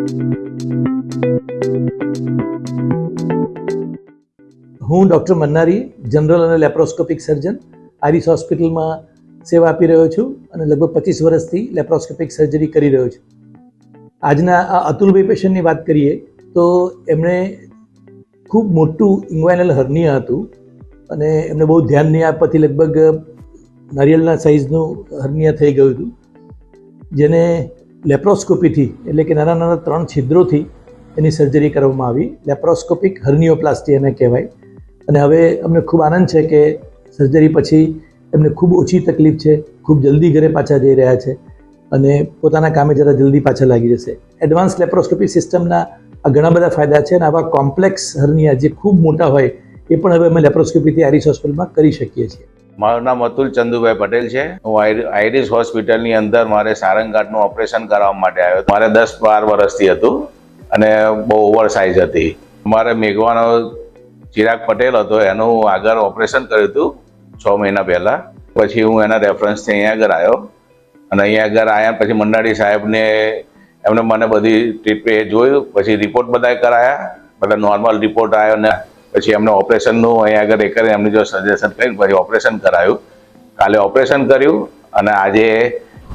હું doctor મન્નારી, general અને laparoscopic સર્જન, આરિસ હોસ્પિટલમાં સેવા આપી રહ્યો છું અને લગભગ 25 વર્ષથી લેપ્રોસ્કોપિક સર્જરી કરી રહ્યો છું. આજના આ અતુલભાઈ પેશન્ટની વાત કરીએ તો એમણે ખૂબ મોટું ઇન્ગ્વાઇનલ હર્નિયા હતું અને એમને બહુ ધ્યાન નહીં આપવાથી લગભગ નારિયેળના સાઇઝનું હર્નિયા થઈ ગયું હતું, જેને લેપ્રોસ્કોપીથી એટલે કે નાના નાના 3 છિદ્રોથી એની સર્જરી કરવામાં આવી. લેપ્રોસ્કોપિક હર્નિયોપ્લાસ્ટી એને કહેવાય. અને હવે અમને ખૂબ આનંદ છે કે સર્જરી પછી એમને ખૂબ ઓછી તકલીફ છે, ખૂબ જલ્દી ઘરે પાછા જઈ રહ્યા છે અને પોતાના કામે જરા જલ્દી પાછા લાગી જશે. એડવાન્સ લેપ્રોસ્કોપી સિસ્ટમના આ ઘણા બધા ફાયદા છે અને આવા કોમ્પ્લેક્સ હર્નિયા જે ખૂબ મોટા હોય એ પણ હવે અમે લેપ્રોસ્કોપીથી આરિસ હોસ્પિટલમાં કરી શકીએ છીએ. મારું નામ અતુલ ચંદુભાઈ પટેલ છે. હું આઇરિસ હોસ્પિટલની અંદર મારે સારંગાંઠનું ઓપરેશન કરાવવા માટે આવ્યો. મારે 10-12 વર્ષથી હતું અને બહુ ઓવર સાઇઝ હતી. મારે મેઘવાનો ચિરાગ પટેલ હતો, એનું આગળ ઓપરેશન કર્યું હતું 6 મહિના પહેલાં. પછી હું એના રેફરન્સથી અહીંયા આગળ આવ્યો અને અહીંયા આગળ આવ્યા પછી મંડાળી સાહેબને એમને મને બધી ટ્રીટમેન્ટ જોયું, પછી રિપોર્ટ બધા કરાયા, બધા નોર્મલ રિપોર્ટ આવ્યો ને પછી એમને ઓપરેશનનું અહીંયા આગળ એ કરીને એમની જો સજેશન કરીને પછી ઓપરેશન કરાયું. કાલે ઓપરેશન કર્યું અને આજે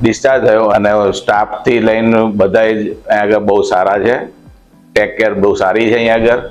ડિસ્ચાર્જ થયો અને સ્ટાફથી લઈને બધા જ અહીંયા આગળ બહુ સારા છે. ટેક કેર બહુ સારી છે અહીંયા આગળ.